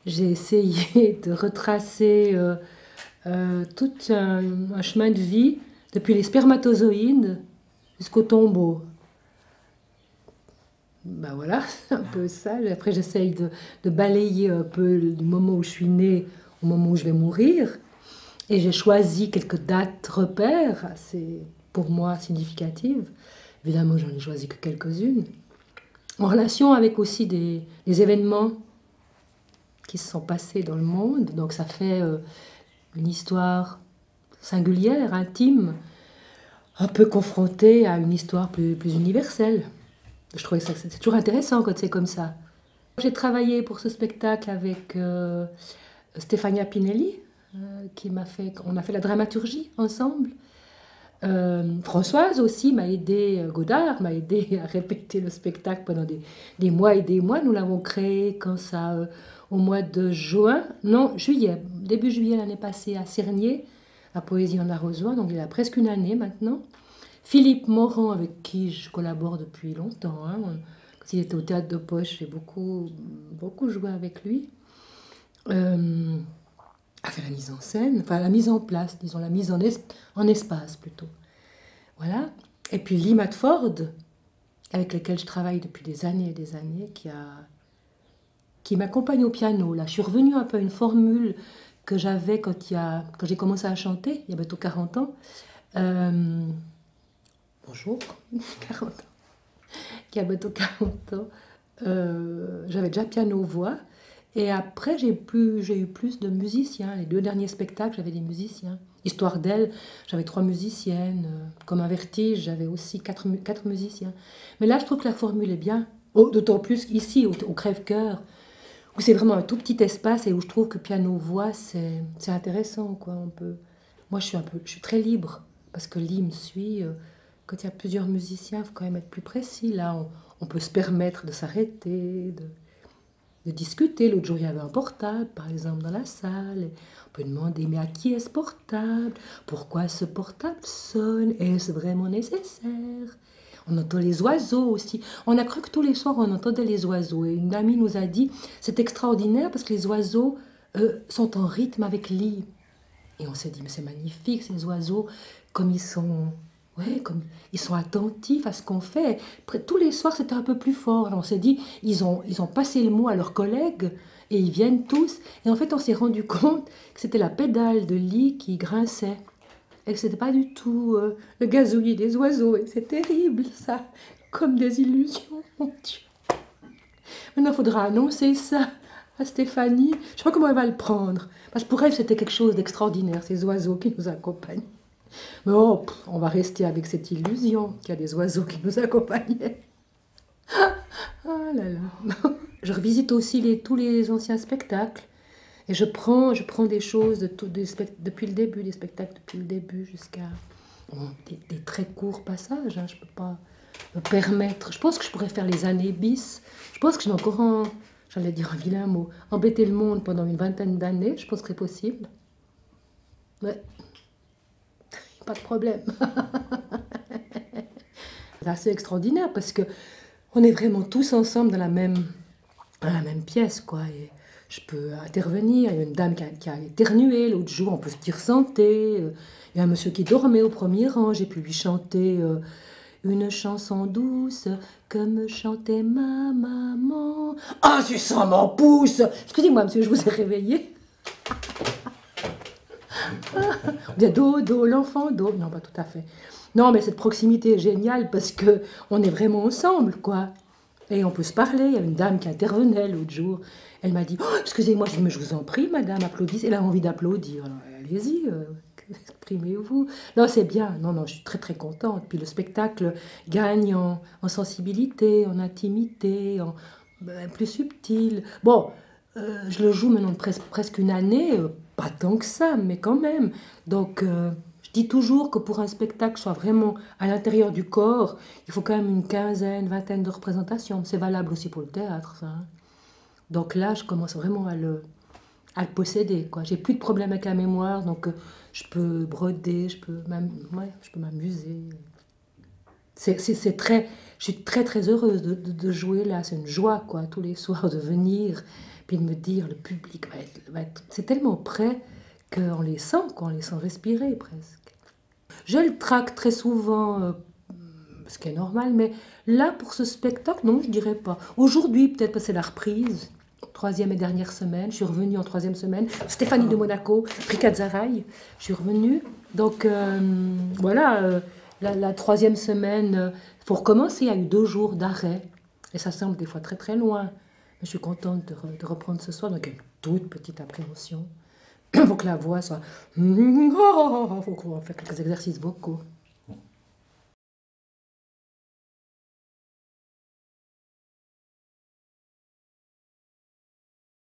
j'ai essayé de retracer tout un chemin de vie depuis les spermatozoïdes jusqu'au tombeau. Ben voilà, c'est un peu ça. Après, j'essaye de balayer un peu du moment où je suis née au moment où je vais mourir. Et j'ai choisi quelques dates repères assez, pour moi, significatives. Évidemment, j'en ai choisi que quelques-unes. En relation avec aussi des événements qui se sont passés dans le monde. Donc ça fait une histoire singulière, intime, un peu confrontée à une histoire plus universelle. Je trouvais ça, c'est toujours intéressant quand c'est comme ça. J'ai travaillé pour ce spectacle avec Stefania Pinelli, on a fait la dramaturgie ensemble. Françoise aussi m'a aidé, Godard m'a aidé à répéter le spectacle pendant des mois et des mois. Nous l'avons créé quand ça, au mois de juin, non, juillet, début juillet l'année passée à Cernier, à Poésie en Arrosoir, donc il y a presque une année maintenant. Philippe Morand, avec qui je collabore depuis longtemps, hein. Quand il était au Théâtre de Poche, j'ai beaucoup joué avec lui. A fait la mise en scène, enfin la mise en place, disons la mise en espace plutôt. Voilà. Et puis Lee Matford, avec lequel je travaille depuis des années et des années, qui m'accompagne au piano. Là, je suis revenue un peu à une formule que j'avais quand j'ai commencé à chanter, il y a bientôt 40 ans. Bonjour, 40 ans. Il y a bientôt 40 ans. J'avais déjà piano-voix. Et après, j'ai eu plus de musiciens. Les 2 derniers spectacles, j'avais des musiciens. Histoire d'elle, j'avais 3 musiciennes. Comme un vertige, j'avais aussi quatre musiciens. Mais là, je trouve que la formule est bien. Oh, d'autant plus ici, au Crève-Cœur, où c'est vraiment un tout petit espace et où je trouve que piano-voix, c'est intéressant, quoi. Moi, je suis très libre parce que Lee me suit. Quand il y a plusieurs musiciens, il faut quand même être plus précis. Là, on peut se permettre de s'arrêter, de discuter. L'autre jour, il y avait un portable, par exemple, dans la salle. Et on peut demander, mais à qui est ce portable? Pourquoi ce portable sonne? Est-ce vraiment nécessaire? On entend les oiseaux aussi. On a cru que tous les soirs, on entendait les oiseaux. Et une amie nous a dit, c'est extraordinaire parce que les oiseaux sont en rythme avec l'île. Et on s'est dit, mais c'est magnifique, ces oiseaux, comme ils sont, ouais, comme ils sont attentifs à ce qu'on fait. Tous les soirs, c'était un peu plus fort. Alors on s'est dit, ils ont passé le mot à leurs collègues et ils viennent tous. Et en fait, on s'est rendu compte que c'était la pédale de lit qui grinçait. Et que c'était pas du tout le gazouillis des oiseaux. Et c'est terrible, ça. Comme des illusions, mon Dieu. Maintenant, il faudra annoncer ça à Stéphanie. Je ne sais pas comment elle va le prendre. Parce que pour elle, c'était quelque chose d'extraordinaire, ces oiseaux qui nous accompagnent. Mais oh, on va rester avec cette illusion qu'il y a des oiseaux qui nous accompagnaient. Ah là là. Je revisite aussi tous les anciens spectacles. Et je prends des choses depuis le début, des spectacles depuis le début jusqu'à des très courts passages. Hein. Je ne peux pas me permettre. Je pense que je pourrais faire les années bis. Je pense que j'ai encore j'allais dire un vilain mot, embêter le monde pendant une vingtaine d'années. Je pense que c'est possible. Ouais, pas de problème. C'est assez extraordinaire parce que on est vraiment tous ensemble dans la même pièce, quoi. Et je peux intervenir. Il y a une dame qui a éternué l'autre jour, on peut se dire santé. Il y a un monsieur qui dormait au premier rang, j'ai pu lui chanter une chanson douce comme chantait ma maman. Ah, tu sens mon pouce! Excusez-moi, monsieur, je vous ai réveillé. On dit do, l'enfant, do. Non, pas tout à fait. Non, mais cette proximité est géniale parce que on est vraiment ensemble, quoi. Et on peut se parler. Il y a une dame qui intervenait l'autre jour. Elle m'a dit, oh, excusez-moi, je dis, mais je vous en prie, madame, applaudissez. Elle a envie d'applaudir. Alors, allez-y, exprimez-vous. Non, c'est bien. Non, non, je suis très, très contente. Puis le spectacle gagne en sensibilité, en intimité, plus subtil. Bon, je le joue maintenant presque une année, pas tant que ça, mais quand même. Donc, je dis toujours que pour un spectacle soit vraiment à l'intérieur du corps, il faut quand même une quinzaine, vingtaine de représentations. C'est valable aussi pour le théâtre, ça. Hein. Donc là, je commence vraiment à le posséder, quoi. J'ai plus de problème avec la mémoire, donc je peux broder, ouais, je peux m'amuser. C'est très, je suis très très heureuse de jouer là. C'est une joie, quoi, tous les soirs de venir. puis de me dire, le public c'est tellement près qu'on les sent, quoi, on les sent respirer presque. Je le traque très souvent, ce qui est normal, mais là, pour ce spectacle, non, je dirais pas. Aujourd'hui, peut-être parce que c'est la reprise, troisième et dernière semaine, je suis revenue en troisième semaine, Stéphanie de Monaco, Rika Zaraï, je suis revenue. Donc voilà, la troisième semaine, il faut recommencer, il y a eu 2 jours d'arrêt, et ça semble des fois très très loin. Mais je suis contente de reprendre ce soir, donc une toute petite appréhension. Il faut que la voix soit... Il faut qu'on fasse quelques exercices vocaux.